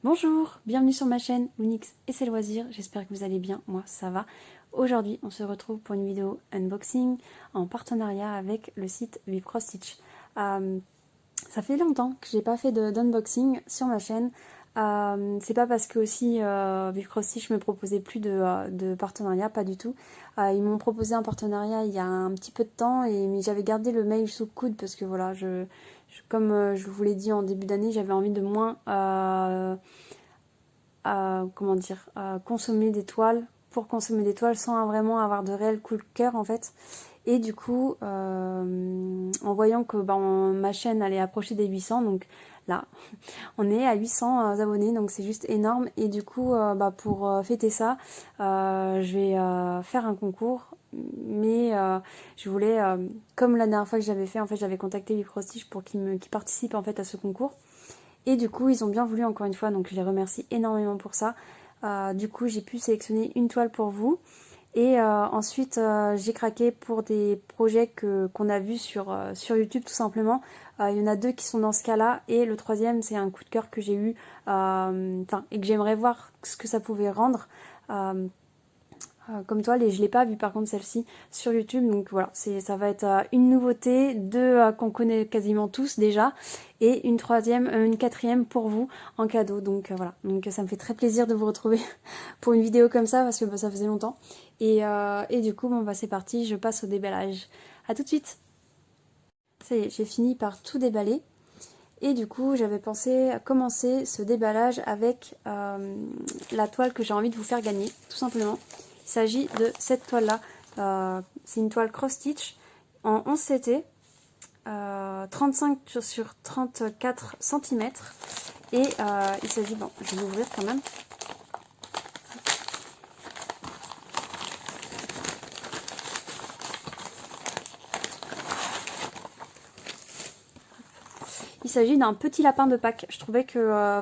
Bonjour, bienvenue sur ma chaîne Unix et ses loisirs, j'espère que vous allez bien, moi ça va. Aujourd'hui on se retrouve pour une vidéo unboxing en partenariat avec le site Vipcross Stitch. Ça fait longtemps que j'ai pas fait d'unboxing sur ma chaîne. C'est pas parce que aussi Vipcross Stitch me proposait plus de partenariat, pas du tout. Ils m'ont proposé un partenariat il y a un petit peu de temps, mais j'avais gardé le mail sous le coude parce que voilà, comme je vous l'ai dit en début d'année, j'avais envie de moins consommer des toiles pour consommer des toiles sans vraiment avoir de réel coup de cœur en fait. Et du coup, en voyant que ma chaîne allait approcher des 800, donc là, on est à 800 abonnés, donc c'est juste énorme. Et du coup, pour fêter ça, je vais faire un concours. Mais je voulais, comme la dernière fois que j'avais fait, en fait, j'avais contacté Vipcross Stitch pour qu'ils participent en fait à ce concours. Et du coup, ils ont bien voulu encore une fois, donc je les remercie énormément pour ça. Du coup, j'ai pu sélectionner une toile pour vous. Et ensuite, j'ai craqué pour des projets qu'on a vus sur YouTube tout simplement. Il y en a deux qui sont dans ce cas-là. Et le troisième, c'est un coup de cœur que j'ai eu, et que j'aimerais voir ce que ça pouvait rendre. Comme toile, et je l'ai pas vu par contre celle-ci sur YouTube, donc voilà, ça va être une nouveauté, deux qu'on connaît quasiment tous déjà, et une quatrième pour vous en cadeau, donc voilà, donc ça me fait très plaisir de vous retrouver pour une vidéo comme ça, parce que ça faisait longtemps, et du coup, c'est parti, je passe au déballage. À tout de suite. Ça y est, j'ai fini par tout déballer. Et du coup, j'avais pensé à commencer ce déballage avec la toile que j'ai envie de vous faire gagner, tout simplement. Il s'agit de cette toile-là. C'est une toile cross stitch en 11 CT, 35 sur 34 cm. Et il s'agit, je vais l'ouvrir quand même. Il s'agit d'un petit lapin de Pâques. Je trouvais que,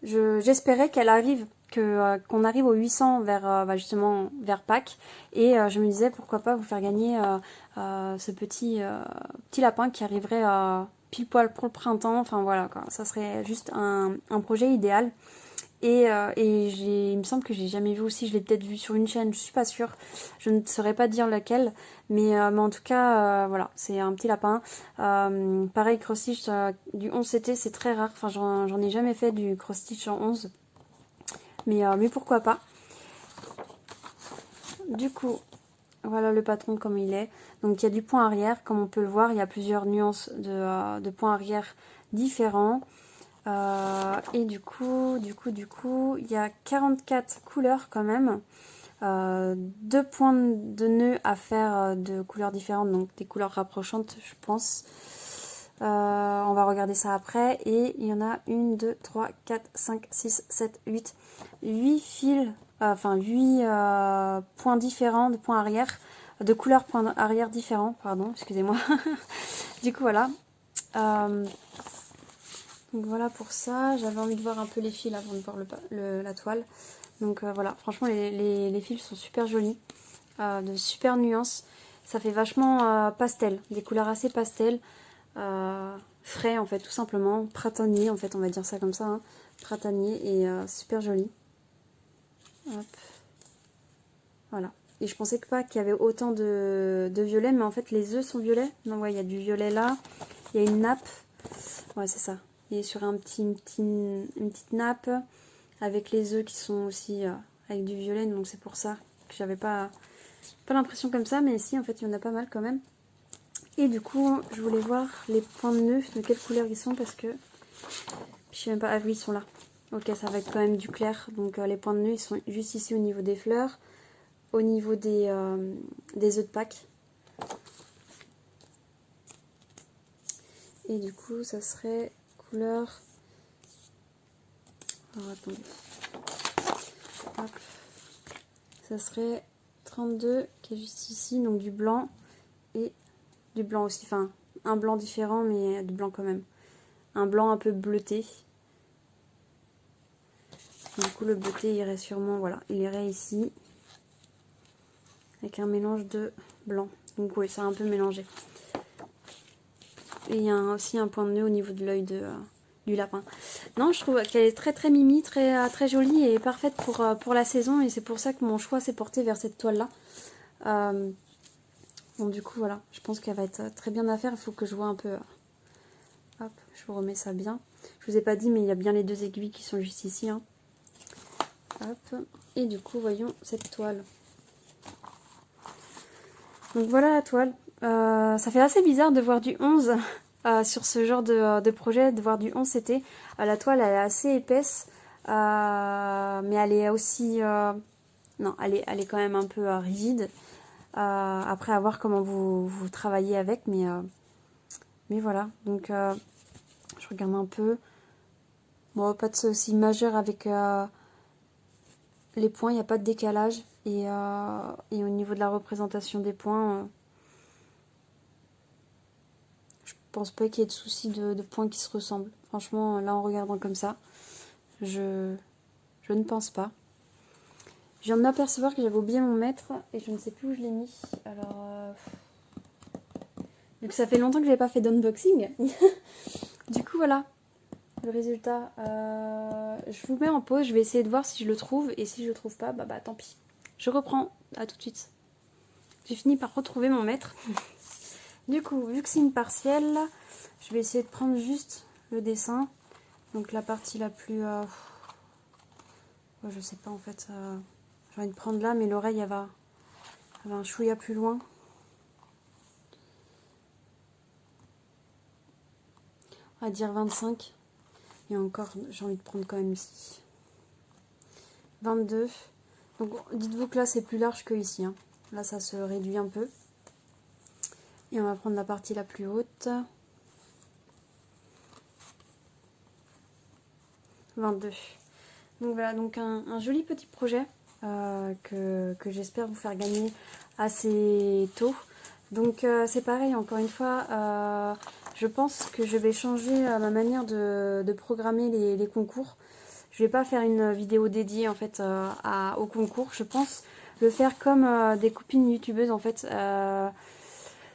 j'espérais qu'elle arrive, qu'on arrive aux 800 justement vers Pâques, et je me disais pourquoi pas vous faire gagner ce petit lapin qui arriverait pile poil pour le printemps. Enfin voilà quoi, ça serait juste un projet idéal. Il me semble que je l'ai jamais vu aussi, je l'ai peut-être vu sur une chaîne, je suis pas sûre, je ne saurais pas dire laquelle, mais en tout cas, voilà, c'est un petit lapin. Pareil, cross stitch du 11 CT, c'est très rare, enfin j'en ai jamais fait du cross stitch en 11, mais pourquoi pas. Du coup, voilà le patron comme il est. Donc il y a du point arrière, comme on peut le voir, il y a plusieurs nuances de points arrière différents. Et du coup, il y a 44 couleurs quand même. Deux points de nœud à faire de couleurs différentes, donc des couleurs rapprochantes, je pense. On va regarder ça après. Et il y en a 1, 2, 3, 4, 5, 6, 7, 8. 8 fils, 8 points différents de points arrière, de couleurs points arrière différents, pardon, excusez-moi. Du coup, voilà. Donc voilà pour ça, j'avais envie de voir un peu les fils avant de voir la toile. Donc voilà, franchement les fils sont super jolis, de super nuances. Ça fait vachement pastel, des couleurs assez pastel, frais en fait tout simplement, printanier en fait on va dire ça comme ça, hein. Printanier et super joli. Hop. Voilà. Et je pensais pas qu'il y avait autant de violet, mais en fait les œufs sont violets. Donc ouais, il y a du violet là, il y a une nappe, ouais c'est ça. Il est sur une petite nappe avec les œufs qui sont aussi avec du violet, donc c'est pour ça que j'avais pas l'impression comme ça, mais si en fait il y en a pas mal quand même. Et du coup je voulais voir les points de nœud, de quelle couleur ils sont, parce que je sais même pas, ah oui ils sont là. Ok, ça va être quand même du clair, donc les points de nœud ils sont juste ici au niveau des fleurs, au niveau des œufs de Pâques. Et du coup ça serait couleur... Alors attendez. Hop. Ça serait 32 qui est juste ici, donc du blanc et du blanc aussi, enfin un blanc différent mais du blanc quand même. Un blanc un peu bleuté. Du coup le bleuté irait sûrement, voilà, il irait ici avec un mélange de blanc. Donc oui, c'est un peu mélangé. Et il y a aussi un point de nœud au niveau de l'œil du du lapin. Non, je trouve qu'elle est très très mimi, très jolie et parfaite pour la saison. Et c'est pour ça que mon choix s'est porté vers cette toile-là. Bon, du coup, voilà. Je pense qu'elle va être très bien à faire. Il faut que je vois un peu... Hop, je vous remets ça bien. Je vous ai pas dit, mais il y a bien les 2 aiguilles qui sont juste ici. Hein. Hop. Et du coup, voyons cette toile. Donc voilà la toile. Ça fait assez bizarre de voir du 11 sur ce genre de projet. De voir du 11 c'était. La toile, elle est assez épaisse. Mais elle est aussi... non, elle est quand même un peu rigide. Après, à voir comment vous travaillez avec. Mais voilà. Donc, je regarde un peu. Bon, pas de souci majeur avec les points. Il n'y a pas de décalage. Et au niveau de la représentation des points, je pense pas qu'il y ait de soucis de points qui se ressemblent. Franchement, là en regardant comme ça, je ne pense pas. Je viens de m'apercevoir que j'avais oublié mon mètre et je ne sais plus où je l'ai mis. Alors, vu que ça fait longtemps que je n'avais pas fait d'unboxing, du coup voilà le résultat. Je vous mets en pause, je vais essayer de voir si je le trouve et si je le trouve pas, bah tant pis. Je reprends, à tout de suite. J'ai fini par retrouver mon mètre. Du coup, vu que c'est une partielle, je vais essayer de prendre juste le dessin. Donc la partie la plus... je sais pas en fait. J'ai envie de prendre là, mais l'oreille elle va un chouïa plus loin. On va dire 25. Et encore, j'ai envie de prendre quand même ici. 22. Donc dites-vous que là c'est plus large que ici. Hein. Là ça se réduit un peu. Et on va prendre la partie la plus haute. 22. Donc voilà, donc un joli petit projet que j'espère vous faire gagner assez tôt. Donc c'est pareil, encore une fois, je pense que je vais changer ma manière de programmer les concours. Je vais pas faire une vidéo dédiée en fait au concours. Je pense le faire comme des copines youtubeuses en fait.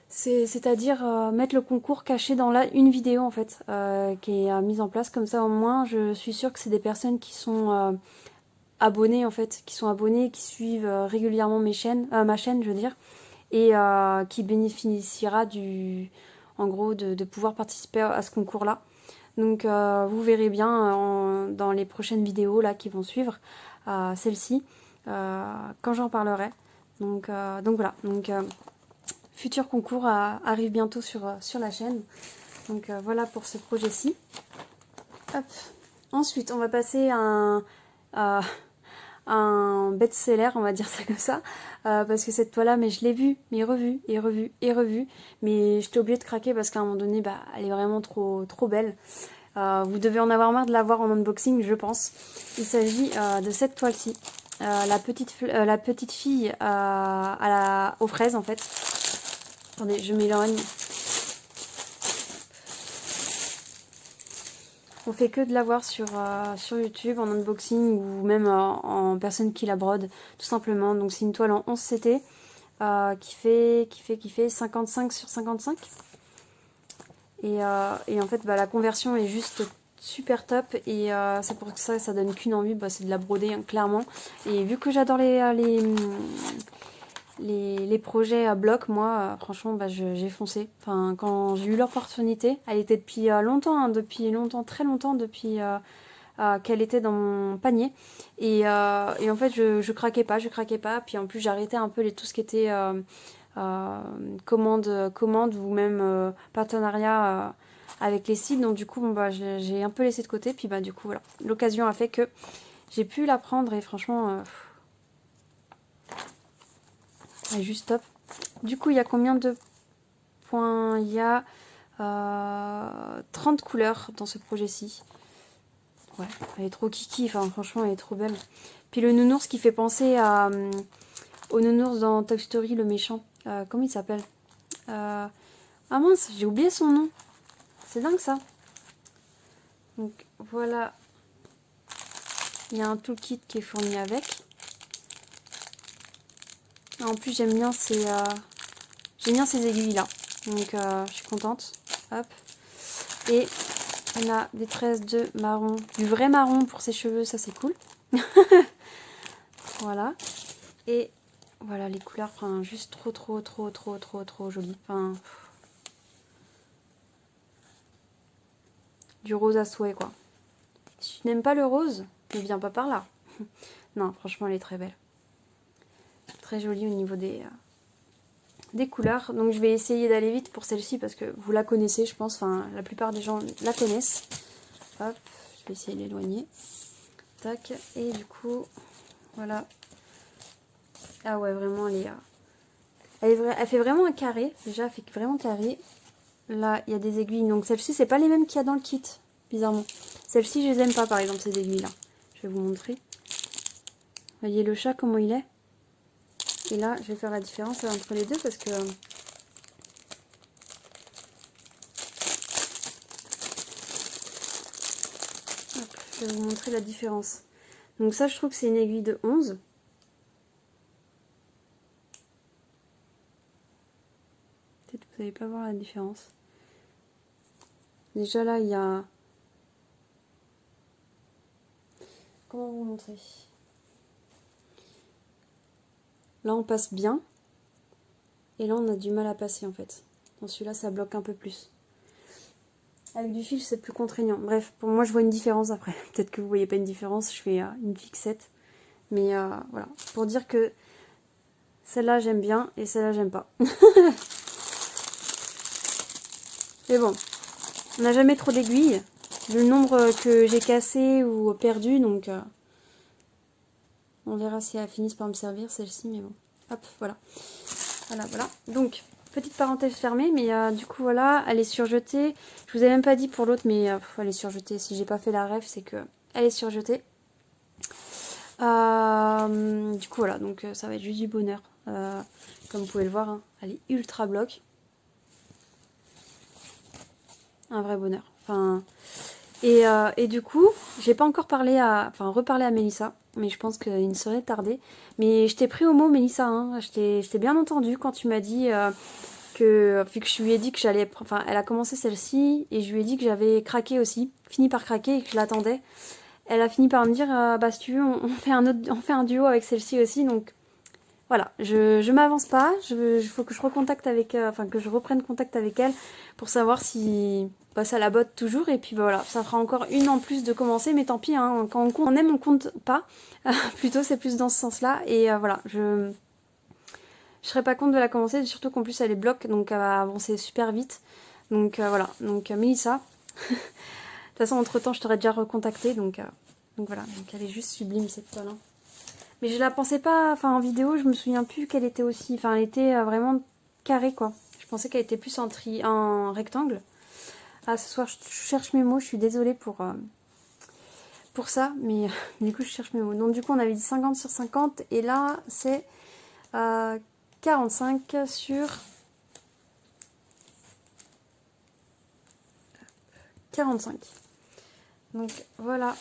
C'est-à-dire mettre le concours caché dans une vidéo en fait qui est mise en place. Comme ça au moins je suis sûre que c'est des personnes qui sont abonnés en fait, qui sont abonnés, qui suivent régulièrement ma chaîne je veux dire, et qui bénéficiera en gros de pouvoir participer à ce concours là. Donc vous verrez bien dans les prochaines vidéos là qui vont suivre, celle-ci, quand j'en parlerai. Donc voilà, donc futur concours arrive bientôt sur la chaîne. Donc voilà pour ce projet-ci. Hop. Ensuite on va passer à un best-seller, on va dire ça comme ça, parce que cette toile-là, mais je l'ai vue, mais revue, et revue, et revue, mais j'étais obligée de craquer parce qu'à un moment donné, elle est vraiment trop belle. Vous devez en avoir marre de la voir en unboxing, je pense. Il s'agit de cette toile-ci, la petite fille aux fraises, en fait. Attendez, je m'éloigne. On fait que de la voir sur YouTube en unboxing ou même en personne qui la brode, tout simplement. Donc c'est une toile en 11 CT qui fait 55 sur 55. Et en fait la conversion est juste super top et c'est pour ça que ça donne qu'une envie, c'est de la broder hein, clairement. Et vu que j'adore les projets à bloc, moi, franchement, j'ai foncé. Enfin, quand j'ai eu l'opportunité, elle était depuis longtemps, hein, très longtemps, depuis qu'elle était dans mon panier. Et en fait, je craquais pas. Puis en plus, j'arrêtais un peu tout ce qui était commande ou même partenariat avec les sites. Donc du coup, j'ai un peu laissé de côté. Puis du coup, voilà, l'occasion a fait que j'ai pu la prendre et franchement... elle est juste top. Du coup, il y a combien de points? Il y a 30 couleurs dans ce projet-ci. Ouais, elle est trop kiki. Enfin, franchement, elle est trop belle. Puis le nounours qui fait penser au nounours dans Toy Story, le méchant. Comment il s'appelle? Ah mince, j'ai oublié son nom. C'est dingue ça. Donc voilà. Il y a un toolkit qui est fourni avec. En plus, j'aime bien ces aiguilles là. Donc je suis contente. Hop. Et On a des tresses de marron, du vrai marron pour ses cheveux, ça c'est cool. Voilà. Et voilà les couleurs, enfin, juste trop jolies. Enfin, du rose à souhait quoi. Si tu n'aimes pas le rose, ne viens pas par là. Non, franchement, elle est très belle. Très jolie au niveau des couleurs. Donc je vais essayer d'aller vite pour celle-ci parce que vous la connaissez, je pense. Enfin, la plupart des gens la connaissent. Hop, je vais essayer de l'éloigner. Tac. Et du coup, voilà. Ah ouais, vraiment, elle fait vraiment un carré. Déjà, elle fait vraiment carré. Là, il y a des aiguilles. Donc celle-ci, c'est pas les mêmes qu'il y a dans le kit, bizarrement. Celle-ci, je les aime pas, par exemple, ces aiguilles-là. Je vais vous montrer. Voyez le chat, comment il est. Et là, je vais faire la différence entre les deux parce que... Hop, je vais vous montrer la différence. Donc ça, je trouve que c'est une aiguille de 11. Peut-être que vous n'allez pas voir la différence. Déjà là, il y a... Comment vous montrer? Là, on passe bien. Et là, on a du mal à passer, en fait. Dans celui-là, ça bloque un peu plus. Avec du fil, c'est plus contraignant. Bref, pour moi, je vois une différence après. Peut-être que vous voyez pas une différence, je fais une fixette. Mais voilà, pour dire que celle-là, j'aime bien et celle-là, j'aime pas. Mais bon, on n'a jamais trop d'aiguilles. Le nombre que j'ai cassé ou perdu, donc on verra si elles finissent par me servir, celle-ci, mais bon. Hop, voilà. Voilà. Donc, petite parenthèse fermée, mais du coup, voilà, elle est surjetée. Je vous ai même pas dit pour l'autre, mais elle est surjetée. Si j'ai pas fait la ref, c'est que elle est surjetée. Du coup, voilà, donc ça va être juste du bonheur. Comme vous pouvez le voir, hein, elle est ultra bloc. Un vrai bonheur. Enfin, et du coup, j'ai pas encore reparlé à Mélissa, mais je pense qu'il ne serait tardé. Mais je t'ai pris au mot, Mélissa, hein. Je t'ai bien entendu quand tu m'as dit vu que je lui ai dit que j'allais... Enfin, elle a commencé celle-ci, et je lui ai dit que j'avais craqué aussi, fini par craquer et que je l'attendais. Elle a fini par me dire, bah si tu veux, on fait un duo avec celle-ci aussi, donc... Voilà, je m'avance pas, il faut que je recontacte avec, que je reprenne contact avec elle pour savoir si ça la botte toujours. Et puis bah, voilà, ça fera encore une en plus de commencer, mais tant pis, hein, quand on aime, on compte pas. Plutôt, c'est plus dans ce sens-là. Et voilà, je serais pas contre de la commencer, surtout qu'en plus elle est bloc, donc elle va avancer super vite. Donc voilà, donc Mélissa. De toute façon, entre temps, je t'aurais déjà recontacté, donc voilà, donc elle est juste sublime cette toile. Hein. Mais je la pensais pas, en vidéo, je me souviens plus qu'elle était aussi, elle était vraiment carrée quoi. Je pensais qu'elle était plus en rectangle. Ah, ce soir je cherche mes mots, je suis désolée pour ça, mais du coup je cherche mes mots. Donc du coup on avait dit 50 sur 50 et là c'est 45 sur 45. Donc voilà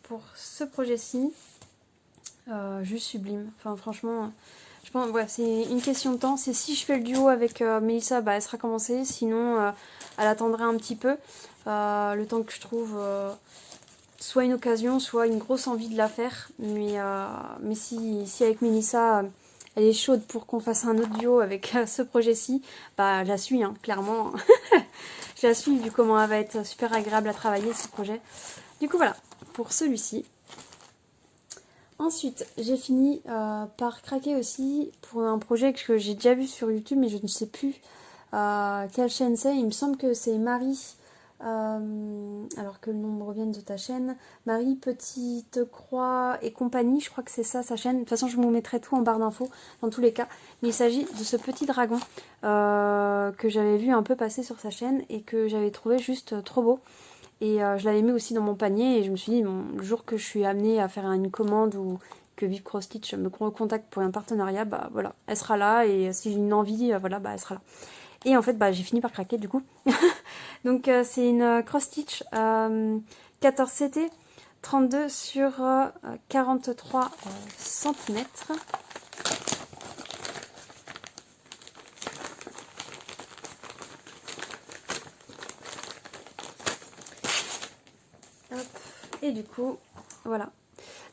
pour ce projet-ci. Juste sublime. Enfin, franchement, je pense, ouais, c'est une question de temps. C'est si je fais le duo avec Mélissa, bah, elle sera commencée. Sinon, elle attendrait un petit peu. Le temps que je trouve soit une occasion, soit une grosse envie de la faire. Mais si avec Mélissa, elle est chaude pour qu'on fasse un autre duo avec ce projet-ci, bah, je la suis, hein, clairement. Je la suis, vu comment elle va être super agréable à travailler, ce projet. Du coup, voilà, pour celui-ci. Ensuite, j'ai fini par craquer aussi pour un projet que j'ai déjà vu sur YouTube, mais je ne sais plus quelle chaîne c'est. Il me semble que c'est Marie, alors que le nom me revienne de ta chaîne. Marie Petite Croix et compagnie, je crois que c'est ça sa chaîne. De toute façon, je vous mettrai tout en barre d'infos dans tous les cas. Mais il s'agit de ce petit dragon que j'avais vu un peu passer sur sa chaîne et que j'avais trouvé juste trop beau. Et je l'avais mis aussi dans mon panier et je me suis dit, bon, le jour que je suis amenée à faire une commande ou que Vive Cross Stitch me recontacte pour un partenariat, bah voilà, elle sera là et si j'ai une envie, voilà, bah elle sera là. Et en fait, bah j'ai fini par craquer du coup. Donc c'est une Cross Stitch 14 CT, 32 sur 43 cm. Hop. Et du coup, voilà.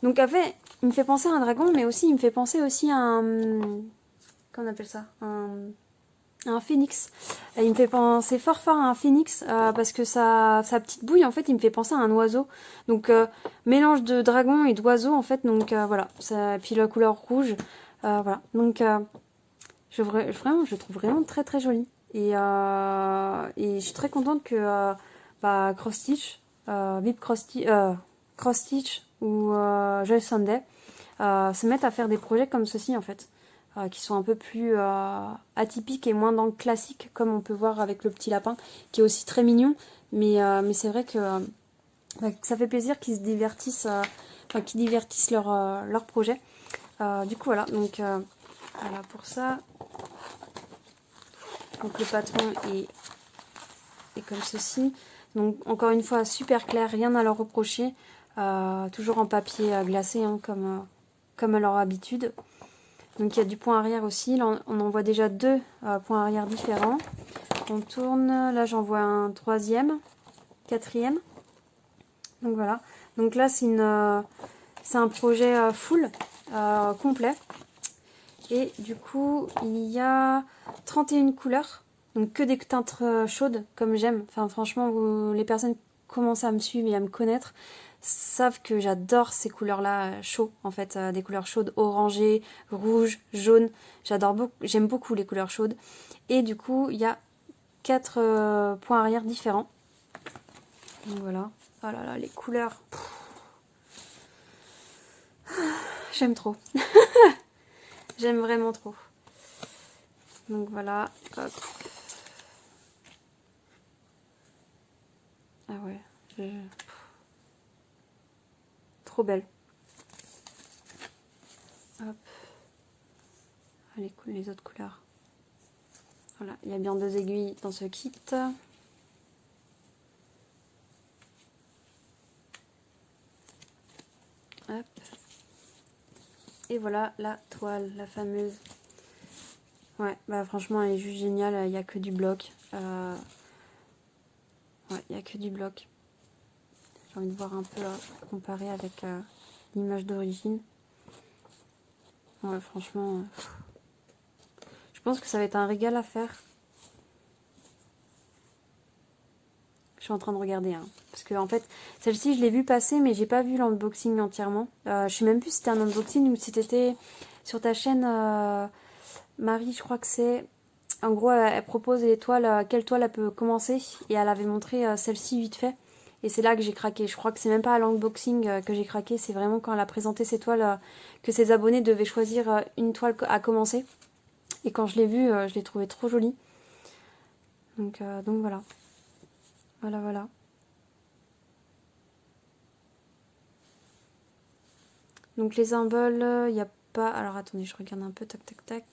Donc en fait, il me fait penser à un dragon, mais aussi il me fait penser aussi à un... Comment on appelle ça, un phénix. Et il me fait penser fort fort à un phénix parce que sa petite bouille, en fait, il me fait penser à un oiseau. Donc mélange de dragon et d'oiseau, en fait. Donc voilà. Ça, puis la couleur rouge. Voilà. Donc vraiment, je le trouve vraiment très très joli. Et je suis très contente que Cross Stitch, Vip Cross Stitch ou Joy Sunday se mettent à faire des projets comme ceci en fait, qui sont un peu plus atypiques et moins dans le classique, comme on peut voir avec le petit lapin, qui est aussi très mignon, mais c'est vrai que ça fait plaisir qu'ils se divertissent, qu'ils divertissent leur projet. Du coup voilà, donc voilà pour ça. Donc le patron est comme ceci. Donc encore une fois super clair, rien à leur reprocher. Toujours en papier glacé hein, comme à leur habitude. Donc il y a du point arrière aussi. Là on en voit déjà deux points arrière différents. On tourne, là j'en vois un troisième, quatrième. Donc voilà. Donc là c'est un projet full, complet. Et du coup il y a 31 couleurs. Donc que des teintes chaudes comme j'aime. Enfin franchement les personnes qui commencent à me suivre et à me connaître savent que j'adore ces couleurs-là chaudes, en fait, des couleurs chaudes orangées, rouges, jaunes. J'aime beaucoup les couleurs chaudes. Et du coup, il y a 4 points arrière différents. Donc voilà. Oh là là, les couleurs. J'aime trop. J'aime vraiment trop. Donc voilà. Hop. Ah ouais. Trop belle. Hop. Les autres couleurs. Voilà, il y a bien 2 aiguilles dans ce kit. Hop. Et voilà la toile, la fameuse. Ouais, bah franchement elle est juste géniale, il n'y a que du bloc. Ouais, il n'y a que du bloc. J'ai envie de voir un peu comparer avec l'image d'origine. Ouais, franchement, je pense que ça va être un régal à faire. Je suis en train de regarder, hein, parce que en fait, celle-ci je l'ai vue passer, mais j'ai pas vu l'unboxing entièrement. Je sais même plus si c'était un unboxing ou si c'était sur ta chaîne, Marie, je crois que c'est. En gros, elle propose les toiles, quelle toile elle peut commencer, et elle avait montré celle-ci vite fait. Et c'est là que j'ai craqué. Je crois que c'est même pas à l'unboxing que j'ai craqué, c'est vraiment quand elle a présenté ses toiles que ses abonnés devaient choisir une toile à commencer. Et quand je l'ai vue, je l'ai trouvée trop jolie. Donc voilà. Voilà. Donc les symboles, il n'y a pas... Alors attendez, je regarde un peu, tac.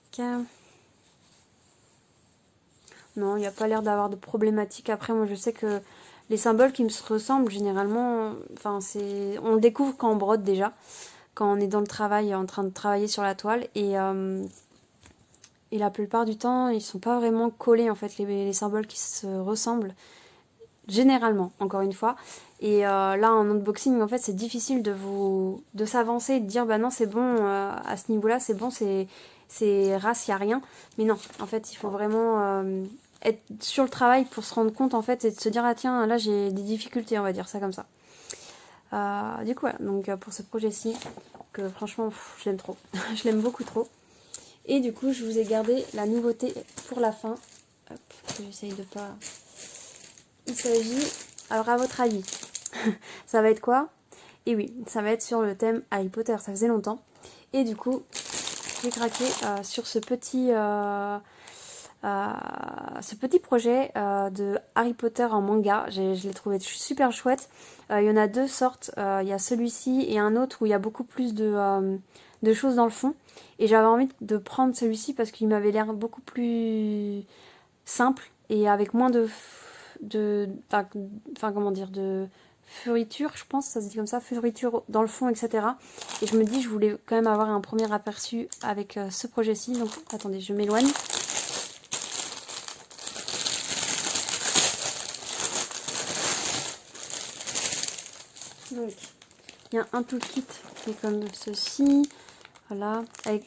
Non, il n'y a pas l'air d'avoir de problématique. Après, moi je sais que les symboles qui me ressemblent, généralement, enfin on le découvre quand on brode déjà. Quand on est dans le travail, en train de travailler sur la toile. Et la plupart du temps, ils sont pas vraiment collés, en fait, les symboles qui se ressemblent. Généralement, encore une fois. Et là, en unboxing, en fait, c'est difficile de s'avancer et de dire, bah non, c'est bon, à ce niveau-là, c'est bon, c'est race, il n'y a rien. Mais non, en fait, il faut vraiment être sur le travail pour se rendre compte, en fait, et de se dire, ah tiens, là, j'ai des difficultés, on va dire ça comme ça. Du coup, voilà, donc pour ce projet-ci, que franchement, je l'aime trop. Je l'aime beaucoup trop. Et du coup, je vous ai gardé la nouveauté pour la fin. Hop, j'essaye de pas... Il s'agit... Alors, à votre avis, ça va être quoi? Et oui, ça va être sur le thème Harry Potter, ça faisait longtemps. Et du coup, j'ai craqué sur ce petit projet de Harry Potter en manga. Je l'ai trouvé super chouette. Il y en a 2 sortes. Il y a celui-ci et un autre où il y a beaucoup plus de choses dans le fond. Et j'avais envie de prendre celui-ci parce qu'il m'avait l'air beaucoup plus simple et avec moins de furiture, je pense, ça se dit comme ça, furiture dans le fond, etc. Et je me dis, je voulais quand même avoir un premier aperçu avec ce projet-ci. Donc, attendez, je m'éloigne. Donc, il y a un toolkit qui est comme ceci. Voilà, avec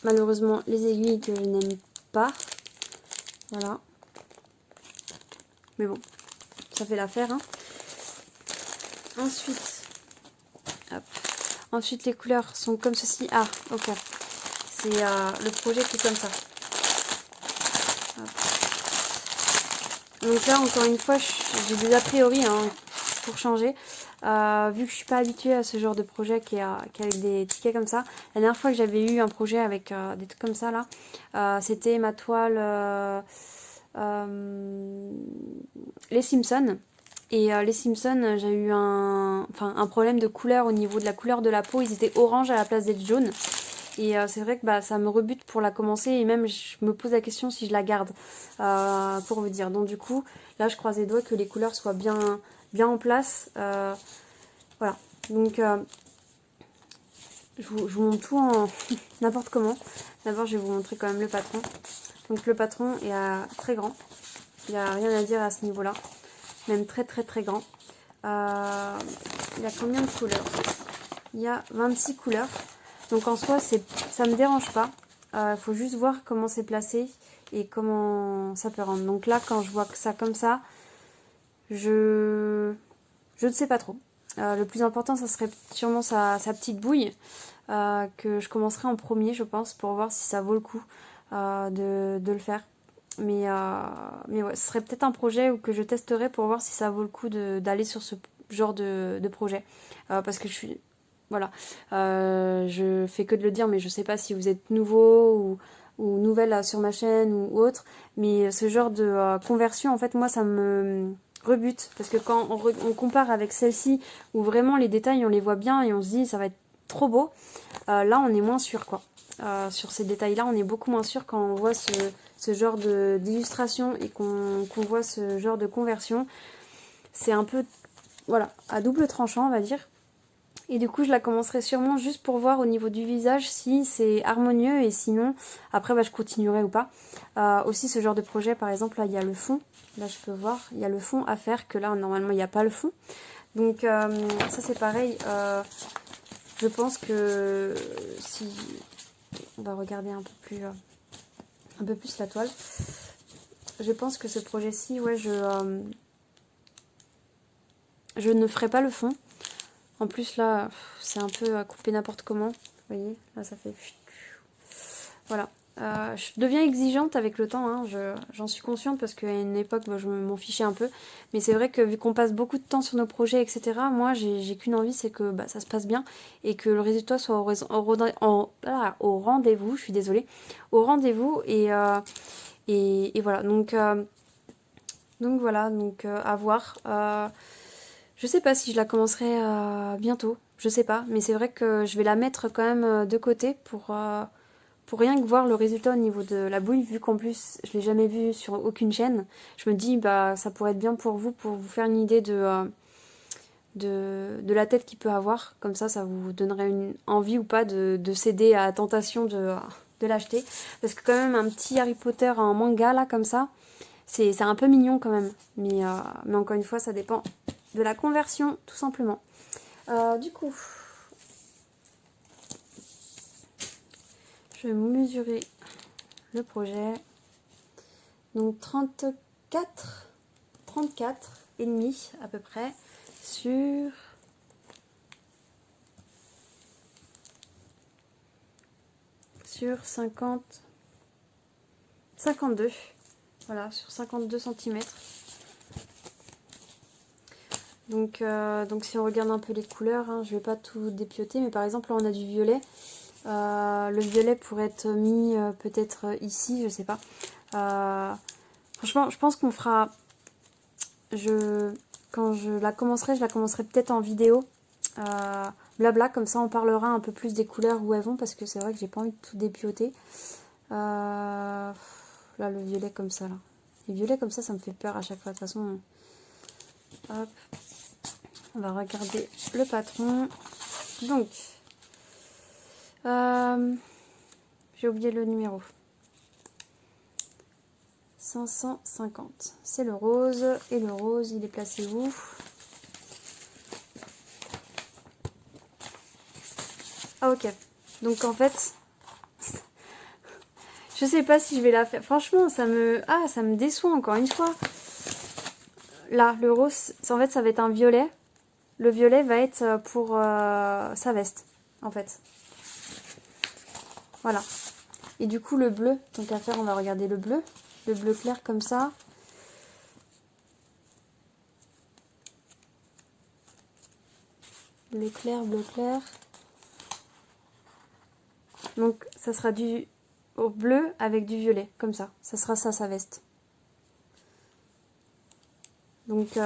malheureusement les aiguilles que je n'aime pas. Voilà. Mais bon, ça fait l'affaire. Hein. Ensuite, hop. Ensuite, les couleurs sont comme ceci. Ah, ok. C'est le projet qui est comme ça. Hop. Donc là, encore une fois, j'ai des a priori hein, pour changer. Vu que je suis pas habituée à ce genre de projet qui est avec des tickets comme ça. La dernière fois que j'avais eu un projet avec des trucs comme ça là, c'était ma toile les Simpsons. Et les Simpsons, j'ai eu un problème de couleur au niveau de la couleur de la peau. Ils étaient orange à la place d'être jaunes. Et c'est vrai que bah, ça me rebute pour la commencer. Et même, je me pose la question si je la garde. Pour vous dire. Donc du coup, là, je croise les doigts que les couleurs soient bien en place. Voilà. Donc, je vous montre tout en n'importe comment. D'abord, je vais vous montrer quand même le patron. Donc le patron est très grand. Il n'y a rien à dire à ce niveau-là. Même très grand. Il y a combien de couleurs? Il y a 26 couleurs. Donc en soi, ça me dérange pas. Il faut juste voir comment c'est placé et comment ça peut rendre. Donc là, quand je vois que ça comme ça, je ne sais pas trop. Le plus important, ça serait sûrement sa petite bouille que je commencerai en premier, je pense, pour voir si ça vaut le coup de le faire. Mais ouais, ce serait peut-être un projet que je testerai pour voir si ça vaut le coup d'aller sur ce genre de projet. Parce que je suis... Voilà. Je fais que de le dire, mais je sais pas si vous êtes nouveau ou nouvelle sur ma chaîne ou autre. Mais ce genre de conversion, en fait, moi, ça me rebute. Parce que quand on compare avec celle-ci, où vraiment les détails, on les voit bien et on se dit, ça va être trop beau. Là, on est moins sûr, quoi. Sur ces détails-là, on est beaucoup moins sûr quand on voit ce genre d'illustration et qu'on voit ce genre de conversion. C'est un peu, voilà, à double tranchant, on va dire. Et du coup, je la commencerai sûrement juste pour voir au niveau du visage si c'est harmonieux et sinon, après, bah, je continuerai ou pas. Aussi, ce genre de projet, par exemple, là, il y a le fond. Là, je peux voir, il y a le fond à faire que là, normalement, il n'y a pas le fond. Donc, ça, c'est pareil. Je pense que si... On va regarder un peu plus la toile. Je pense que ce projet-ci, ouais, je ne ferai pas le fond. En plus, là, c'est un peu à couper n'importe comment. Vous voyez, là, ça fait... Voilà. Je deviens exigeante avec le temps, hein. J'en suis consciente parce qu'à une époque, bah, je m'en fichais un peu. Mais c'est vrai que vu qu'on passe beaucoup de temps sur nos projets, etc., moi, j'ai qu'une envie, c'est que bah, ça se passe bien et que le résultat soit au rendez-vous. Je suis désolée. Au rendez-vous et voilà. Donc voilà, à voir. Je sais pas si je la commencerai bientôt. Je sais pas. Mais c'est vrai que je vais la mettre quand même de côté pour rien que voir le résultat au niveau de la bouille, vu qu'en plus je l'ai jamais vue sur aucune chaîne. Je me dis bah ça pourrait être bien pour vous faire une idée de la tête qu'il peut avoir. Comme ça vous donnerait une envie ou pas de céder à la tentation de l'acheter. Parce que quand même un petit Harry Potter en manga là comme ça, c'est un peu mignon quand même. Mais encore une fois ça dépend de la conversion tout simplement. Du coup... Je vais mesurer le projet. Donc 34 et demi à peu près sur 52. Voilà, sur 52 cm. Donc si on regarde un peu les couleurs, hein, je vais pas tout dépioter, mais par exemple là on a du violet. Le violet pourrait être mis peut-être ici, je sais pas. Franchement, je pense qu'on fera... Quand je la commencerai peut-être en vidéo. Blabla, comme ça on parlera un peu plus des couleurs où elles vont, parce que c'est vrai que j'ai pas envie de tout dépioter. Là, le violet comme ça, là. Les violets comme ça me fait peur à chaque fois. De toute façon, hop. On va regarder le patron. Donc... j'ai oublié le numéro. 550. C'est le rose. Et le rose, il est placé où? Ah ok. Donc en fait, je sais pas si je vais la faire. Franchement, ça me déçoit encore une fois. Là, le rose, en fait, ça va être un violet. Le violet va être pour sa veste, en fait. Voilà. Et du coup, le bleu, tant qu'à faire, on va regarder le bleu. Le bleu clair comme ça. Bleu clair, bleu clair. Donc, ça sera du au bleu avec du violet, comme ça. Ça sera ça, sa veste. Donc,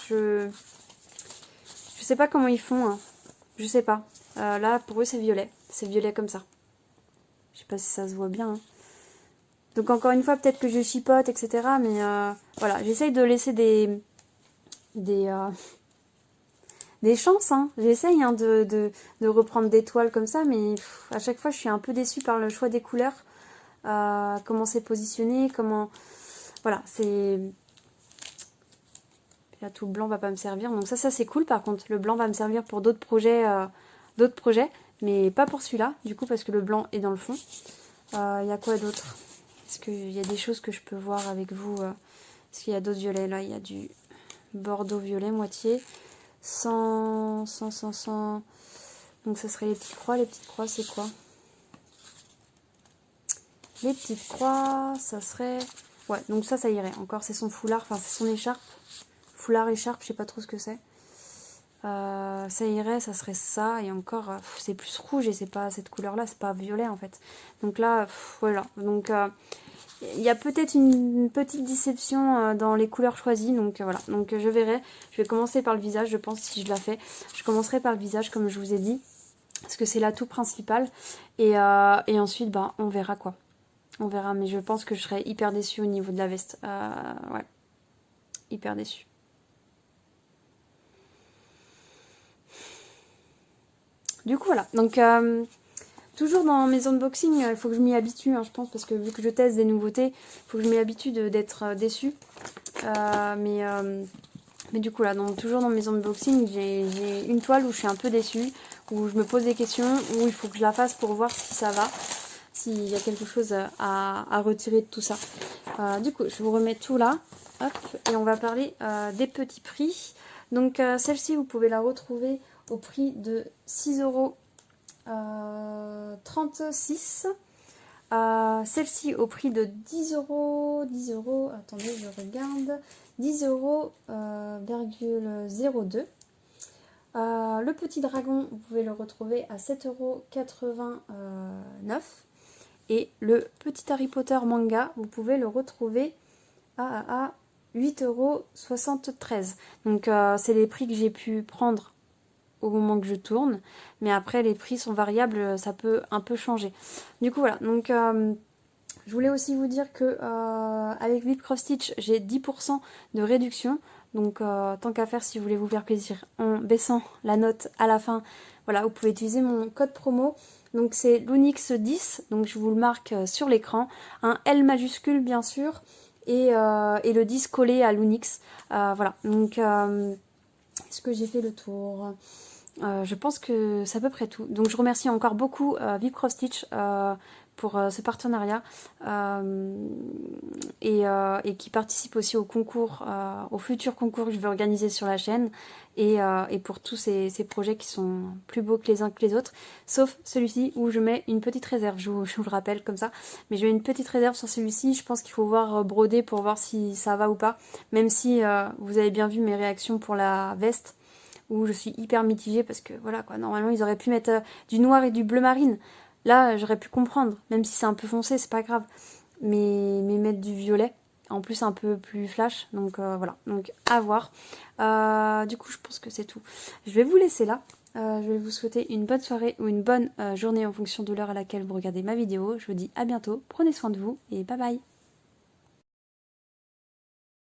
je sais pas comment ils font. Hein. Je sais pas. Là, pour eux, c'est violet. C'est violet comme ça. Je sais pas si ça se voit bien. Hein. Donc, encore une fois, peut-être que je chipote, etc. Mais voilà, j'essaye de laisser des chances. Hein. J'essaye hein, de reprendre des toiles comme ça. Mais à chaque fois, je suis un peu déçue par le choix des couleurs. Comment c'est positionné. Comment... Voilà, c'est... Là, tout le blanc va pas me servir. Donc ça c'est cool par contre. Le blanc va me servir pour d'autres projets, mais pas pour celui-là, du coup, parce que le blanc est dans le fond. Il y a quoi d'autre? Est-ce qu'il y a des choses que je peux voir avec vous? Est-ce qu'il y a d'autres violets? Là, il y a du bordeaux violet moitié. 100. Donc ça serait les petites croix. Les petites croix, c'est quoi? Les petites croix, ça serait... Ouais, donc ça irait. Encore, c'est son foulard, enfin, c'est son écharpe. Foulard, écharpe, je sais pas trop ce que c'est. Ça irait, ça serait ça. Et encore, c'est plus rouge et c'est pas cette couleur-là, c'est pas violet en fait. Donc là, voilà. Donc il y a peut-être une petite déception dans les couleurs choisies. Donc voilà. Donc je verrai. Je vais commencer par le visage, je pense, si je la fais. Je commencerai par le visage, comme je vous ai dit. Parce que c'est l'atout principal. Et ensuite, bah, on verra quoi. On verra. Mais je pense que je serai hyper déçue au niveau de la veste. Ouais. Hyper déçue. Du coup, voilà. Donc, toujours dans mes unboxings, il faut que je m'y habitue, hein, je pense, parce que vu que je teste des nouveautés, il faut que je m'y habitue d'être déçue. Mais du coup, là, donc, toujours dans mes unboxings, j'ai une toile où je suis un peu déçue, où je me pose des questions, où il faut que je la fasse pour voir si ça va, s'il y a quelque chose à retirer de tout ça. Du coup, je vous remets tout là. Hop, et on va parler des petits prix. Donc, celle-ci, vous pouvez la retrouver au prix de 6,36 €. Celle-ci au prix de 10 €. 10 €, attendez, je regarde. 10,02 €. Le petit dragon, vous pouvez le retrouver à 7,89 €. Et le petit Harry Potter manga, vous pouvez le retrouver à 8,73 €. Donc, c'est les prix que j'ai pu prendre au moment que je tourne, mais après les prix sont variables, ça peut un peu changer. Du coup voilà, donc je voulais aussi vous dire que avec Vip Cross Stitch j'ai 10% de réduction, donc tant qu'à faire, si vous voulez vous faire plaisir en baissant la note à la fin, voilà, vous pouvez utiliser mon code promo. Donc c'est Lunix10, donc je vous le marque sur l'écran, un L majuscule bien sûr, et le 10 collé à Lunix. Voilà, donc est-ce que j'ai fait le tour? Je pense que c'est à peu près tout. Donc je remercie encore beaucoup Vip Cross Stitch pour ce partenariat et qui participe aussi au concours, au futur concours que je vais organiser sur la chaîne et pour tous ces projets qui sont plus beaux que les uns que les autres, sauf celui-ci où je mets une petite réserve, je vous le rappelle comme ça, mais je mets une petite réserve sur celui-ci. Je pense qu'il faut voir broder pour voir si ça va ou pas, même si vous avez bien vu mes réactions pour la veste, où je suis hyper mitigée parce que voilà quoi, normalement ils auraient pu mettre du noir et du bleu marine. Là j'aurais pu comprendre, même si c'est un peu foncé, c'est pas grave. Mais mettre du violet, en plus un peu plus flash, donc voilà, donc à voir. Du coup je pense que c'est tout. Je vais vous laisser là. Je vais vous souhaiter une bonne soirée ou une bonne journée en fonction de l'heure à laquelle vous regardez ma vidéo. Je vous dis à bientôt, prenez soin de vous et bye bye.